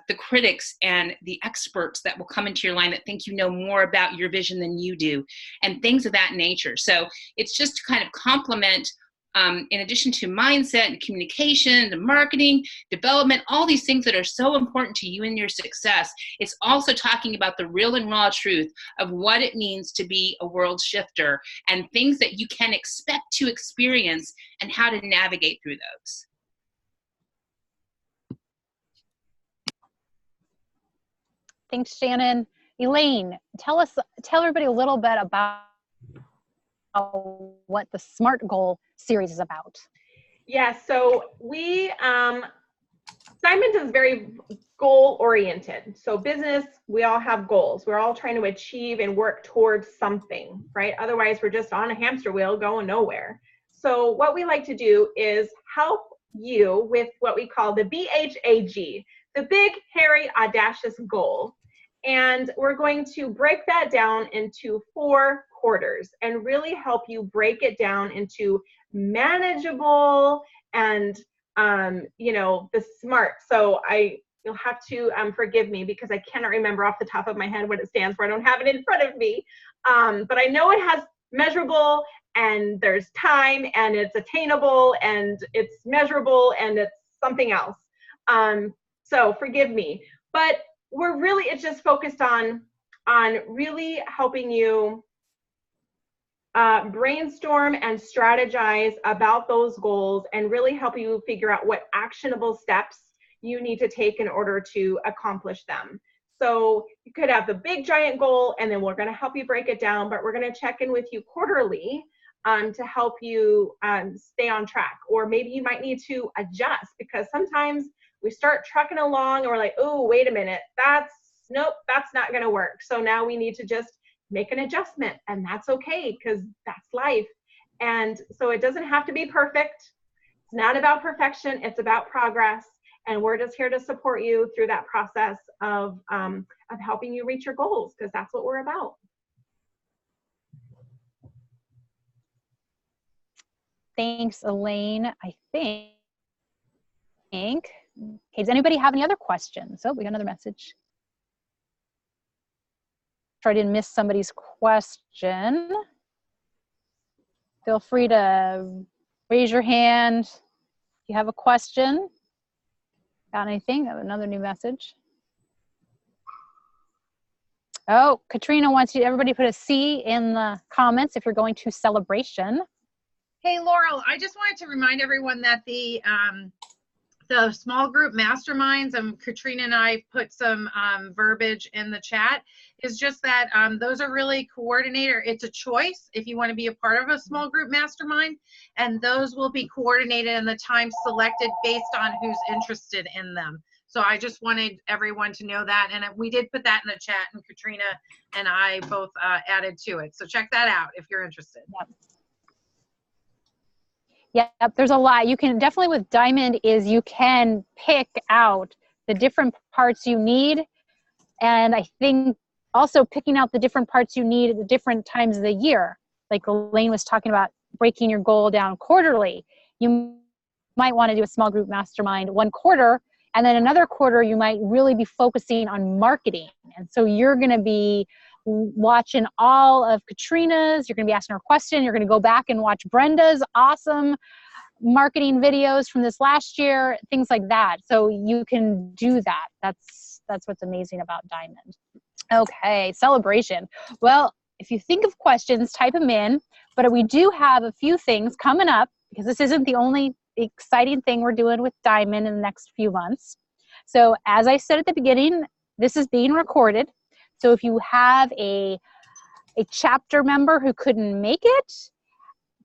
the critics and the experts that will come into your line that think you know more about your vision than you do, and things of that nature. So it's just to kind of complement, in addition to mindset and communication and marketing, development, all these things that are so important to you and your success, it's also talking about the real and raw truth of what it means to be a world shifter and things that you can expect to experience and how to navigate through those. Thanks, Shannon. Elaine, tell everybody a little bit about what the SMART Goal series is about. Yeah, so we, Diamond is very goal oriented. So business, we all have goals. We're all trying to achieve and work towards something, right? Otherwise, we're just on a hamster wheel going nowhere. So what we like to do is help you with what we call the BHAG, the big, hairy, audacious goal. And we're going to break that down into 4 quarters and really help you break it down into manageable and, the SMART. So you'll have to forgive me because I cannot remember off the top of my head what it stands for. I don't have it in front of me. But I know it has measurable, and there's time, and it's attainable, and it's measurable, and it's something else. So forgive me. But it's just focused on really helping you brainstorm and strategize about those goals and really help you figure out what actionable steps you need to take in order to accomplish them. So you could have the big giant goal, and then we're going to help you break it down, but we're going to check in with you quarterly to help you stay on track. Or maybe you might need to adjust, because sometimes we start trucking along and we're like, oh, wait a minute, that's not going to work. So now we need to just make an adjustment, and that's okay, because that's life. And so it doesn't have to be perfect. It's not about perfection. It's about progress. And we're just here to support you through that process of helping you reach your goals, because that's what we're about. Thanks, Elaine. I think. Okay, does anybody have any other questions? Oh, we got another message. Try to miss somebody's question. Feel free to raise your hand if you have a question. Got anything? Another new message. Oh, Katrina wants everybody to put a C in the comments if you're going to Celebration. Hey, Laurel, I just wanted to remind everyone that the small group masterminds, Katrina and I put some verbiage in the chat, is just that those are really coordinator. It's a choice if you want to be a part of a small group mastermind, and those will be coordinated in the time selected based on who's interested in them. So I just wanted everyone to know that, and we did put that in the chat, and Katrina and I both added to it. So check that out if you're interested. Yep, there's a lot. You can definitely, with Diamond, is you can pick out the different parts you need. And I think also picking out the different parts you need at the different times of the year. Like Elaine was talking about breaking your goal down quarterly. You might want to do a small group mastermind 1 quarter, and then another quarter you might really be focusing on marketing. And so you're going to be watching all of Katrina's, you're going to be asking her question, you're going to go back and watch Brenda's awesome marketing videos from this last year, things like that. So you can do that. That's That's what's amazing about Diamond. Okay, celebration. Well, if you think of questions, type them in. But we do have a few things coming up, because this isn't the only exciting thing we're doing with Diamond in the next few months. So as I said at the beginning, this is being recorded. So if you have a chapter member who couldn't make it,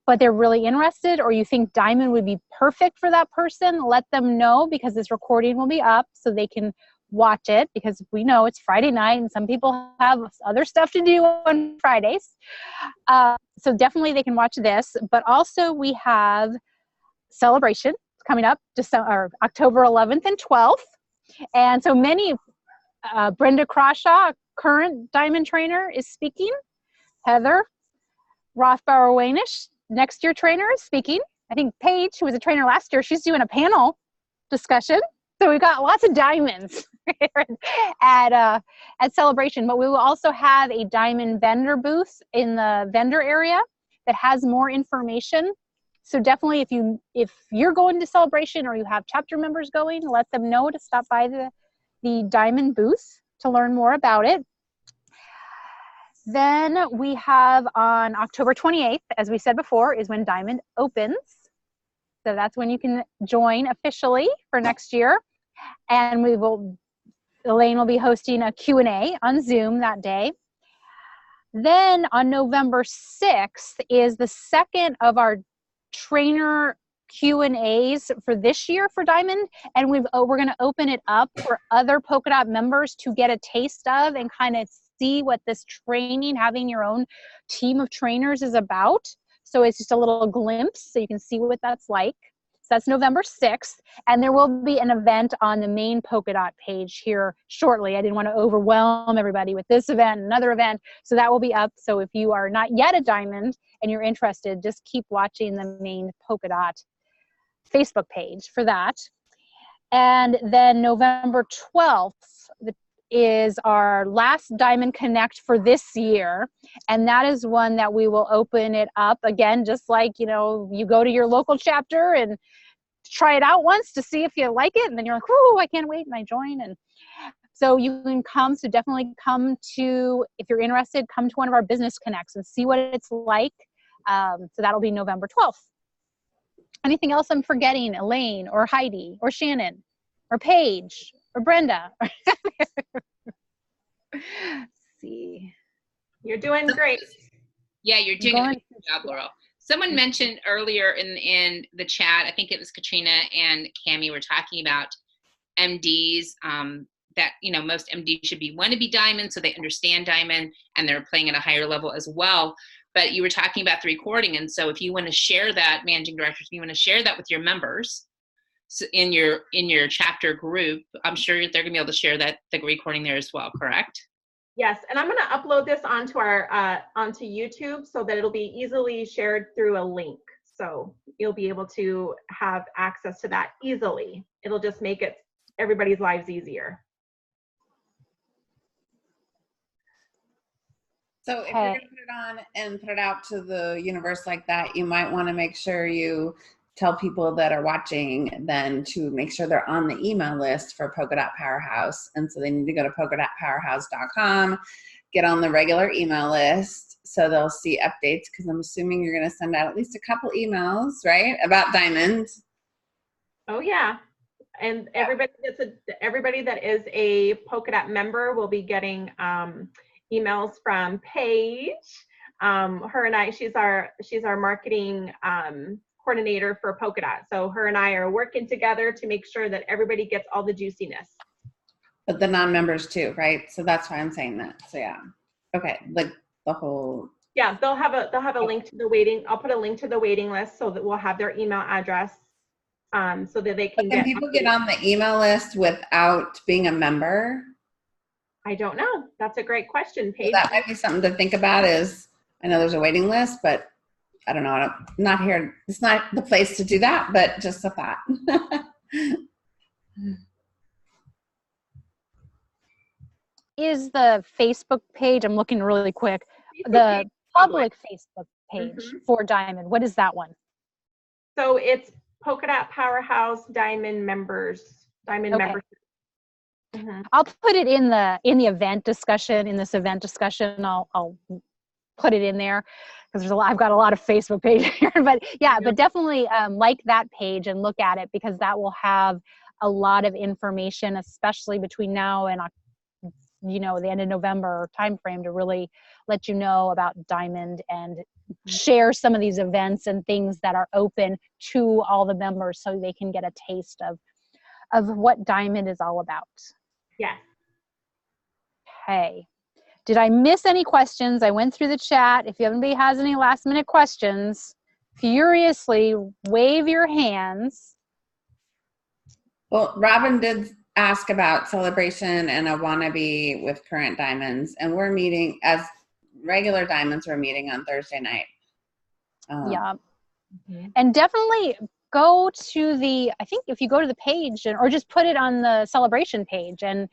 but they're really interested, or you think Diamond would be perfect for that person, let them know, because this recording will be up so they can watch it, because we know it's Friday night and some people have other stuff to do on Fridays. So definitely they can watch this, but also we have celebration coming up October 11th and 12th. And so many, Brenda Crawshaw, current Diamond trainer, is speaking. Heather Rothbauer-Wainish, next year trainer, is speaking. I think Paige, who was a trainer last year, she's doing a panel discussion. So we've got lots of diamonds at Celebration, but we will also have a diamond vendor booth in the vendor area that has more information. So definitely if you're going to Celebration or you have chapter members going, let them know to stop by the diamond booth to learn more about it. Then we have on October 28th, as we said before, is when Diamond opens. So that's when you can join officially for next year. And Elaine will be hosting a Q&A on Zoom that day. Then on November 6th is the second of our trainer Q&As for this year for Diamond. And we're going to open it up for other Polka Dot members to get a taste of and kind of see what this training, having your own team of trainers, is about. So it's just a little glimpse so you can see what that's like. So that's November 6th. And there will be an event on the main Polka Dot page here shortly. I didn't want to overwhelm everybody with this event, another event. So that will be up. So if you are not yet a Diamond and you're interested, just keep watching the main Polka Dot Facebook page for that. And then November 12th is our last Diamond Connect for this year. And that is one that we will open it up again, just like, you go to your local chapter and try it out once to see if you like it. And then you're like, oh, I can't wait. And I join. And so you can come. So definitely come to, if you're interested, come to one of our business connects and see what it's like. So that'll be November 12th. Anything else I'm forgetting? Elaine or Heidi or Shannon or Paige or Brenda? Let's see. You're doing great. Yeah, you're doing a good job, Laurel. Someone mentioned earlier in the chat, I think it was Katrina and Cammie, were talking about MDs, that, most MDs want to be Diamond, so they understand Diamond and they're playing at a higher level as well. But you were talking about the recording. And so if you want to share that, managing directors, if you want to share that with your members, so in your chapter group, I'm sure they're gonna be able to share the recording there as well, correct? Yes, and I'm gonna upload this onto onto YouTube so that it'll be easily shared through a link. So you'll be able to have access to that easily. It'll just make everybody's lives easier. So if you're gonna put it on and put it out to the universe like that, you might want to make sure you tell people that are watching then to make sure they're on the email list for Polka Dot Powerhouse. And so they need to go to polka.powerhouse.com, get on the regular email list so they'll see updates, because I'm assuming you're going to send out at least a couple emails, right, about diamonds. Oh yeah. And everybody that is a Polka Dot member will be getting emails from Paige. Her and I, she's our marketing coordinator for Polka Dot. So her and I are working together to make sure that everybody gets all the juiciness. But the non-members too, right? So that's why I'm saying that. So yeah. Okay. Like the whole. Yeah, they'll have a link to the waiting. I'll put a link to the waiting list so that we'll have their email address, so that they can Can people get on the email list without being a member? I don't know. That's a great question, Paige. So that might be something to think about. I know there's a waiting list, but I don't know. I'm not here. It's not the place to do that, but just a thought. Is the Facebook page, I'm looking really quick, the public Facebook page for Diamond. What is that one? So it's Polka Dot Powerhouse Diamond members, membership. I'll put it in the event discussion, in this event discussion. I'll put it in there because I've got a lot of Facebook pages here, but yeah, but definitely like that page and look at it, because that will have a lot of information, especially between now and the end of November timeframe, to really let you know about Diamond and share some of these events and things that are open to all the members so they can get a taste of what Diamond is all about. Yes. Okay. Did I miss any questions? I went through the chat. If anybody has any last minute questions, furiously wave your hands. Well, Robin did ask about celebration and a wannabe with current diamonds, and we're meeting as regular diamonds. We're meeting on Thursday night. Yeah. And definitely go to I think if you go to the page or just put it on the celebration page and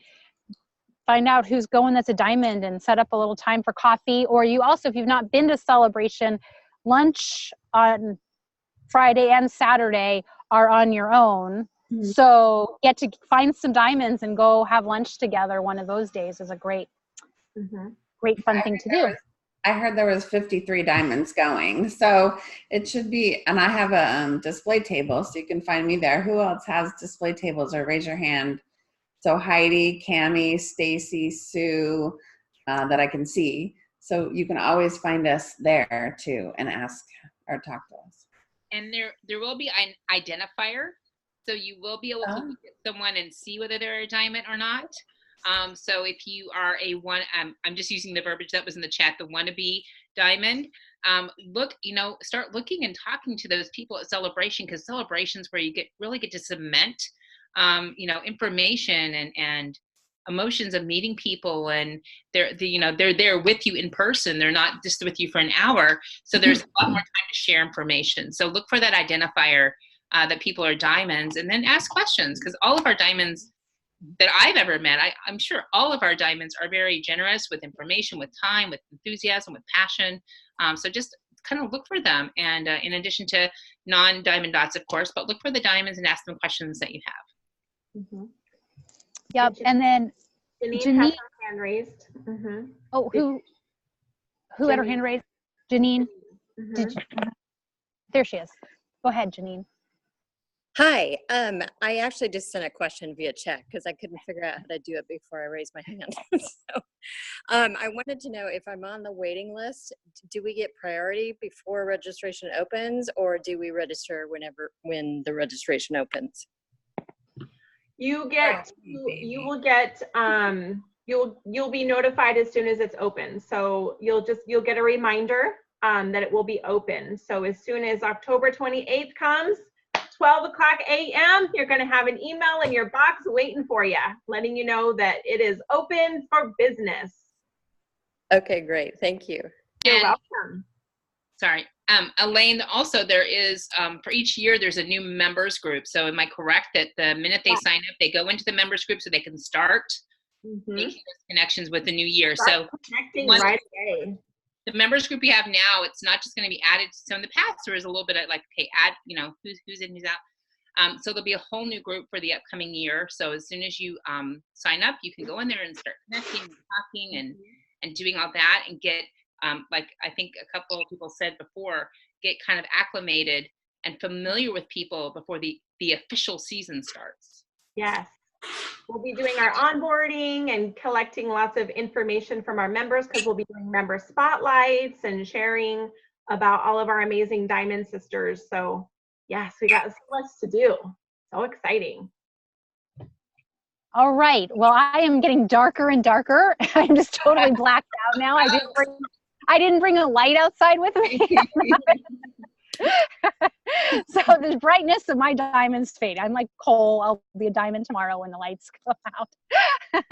find out who's going that's a diamond and set up a little time for coffee. Or you also, if you've not been to celebration, lunch on Friday and Saturday are on your own. So get to find some diamonds and go have lunch together one of those days is a great fun thing to do. I heard there was 53 diamonds going, so it should be, and I have a display table, so you can find me there. Who else has display tables, or raise your hand? So Heidi, Cammie, Stacy, Sue, that I can see. So you can always find us there too and ask or talk to us. And there will be an identifier, so you will be able to look at someone and see whether they're a diamond or not. So if you are I'm just using the verbiage that was in the chat, the wannabe diamond, start looking and talking to those people at celebration, because celebration's where you really get to cement, information and emotions of meeting people, and they're there with you in person. They're not just with you for an hour. So there's a lot more time to share information. So look for that identifier that people are diamonds, and then ask questions, because all of our diamonds that I've ever met, I'm sure all of our diamonds are very generous with information, with time, with enthusiasm, with passion. So just kind of look for them. And in addition to non-diamond dots, of course, but look for the diamonds and ask them questions that you have. Yep. And then Janine has her hand raised. Oh, who had her hand raised? Janine? There she is. Go ahead, Janine. Hi, I actually just sent a question via chat because I couldn't figure out how to do it before I raised my hand. So I wanted to know, if I'm on the waiting list, do we get priority before registration opens, or do we register when the registration opens? You'll be notified as soon as it's open. So you'll get a reminder that it will be open. So as soon as October 28th comes, 12 o'clock a.m., you're going to have an email in your box waiting for you, letting you know that it is open for business. Okay, great. Thank you. You're welcome. Sorry. Elaine, also there is, for each year, there's a new members group. So am I correct that the minute they sign up, they go into the members group so they can start making those connections with the new year? Start connecting right away. The members group we have now, it's not just going to be added to. So in the past, there was a little bit of like, okay, add, who's in, who's out. So there'll be a whole new group for the upcoming year. So as soon as you sign up, you can go in there and start connecting and talking and doing all that, and get, like I think a couple of people said before, get kind of acclimated and familiar with people before the official season starts. Yes. We'll be doing our onboarding and collecting lots of information from our members, because we'll be doing member spotlights and sharing about all of our amazing Diamond Sisters. So yes, we got so much to do. So exciting. All right. Well, I am getting darker and darker. I'm just totally blacked out now. I didn't bring a light outside with me. So the brightness of my diamonds fade. I'm like coal. I'll be a diamond tomorrow when the lights go out.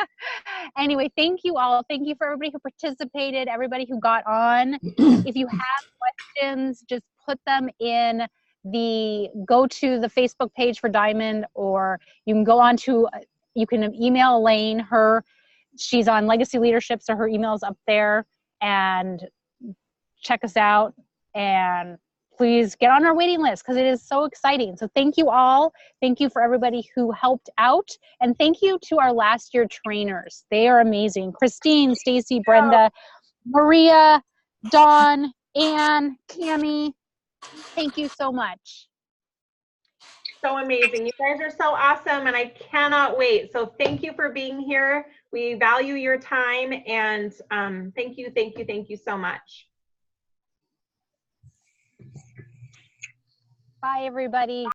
Anyway, thank you all. Thank you for everybody who participated, everybody who got on. If you have questions, just put them in go to the Facebook page for Diamond, or you can go on to, you can email Elaine. She's on Legacy Leadership, so her email's up there, and check us out. And please get on our waiting list because it is so exciting. So thank you all. Thank you for everybody who helped out. And thank you to our last year trainers. They are amazing. Christine, Stacy, Brenda, Maria, Dawn, Anne, Cami. Thank you so much. So amazing. You guys are so awesome and I cannot wait. So thank you for being here. We value your time and thank you so much. Bye, everybody.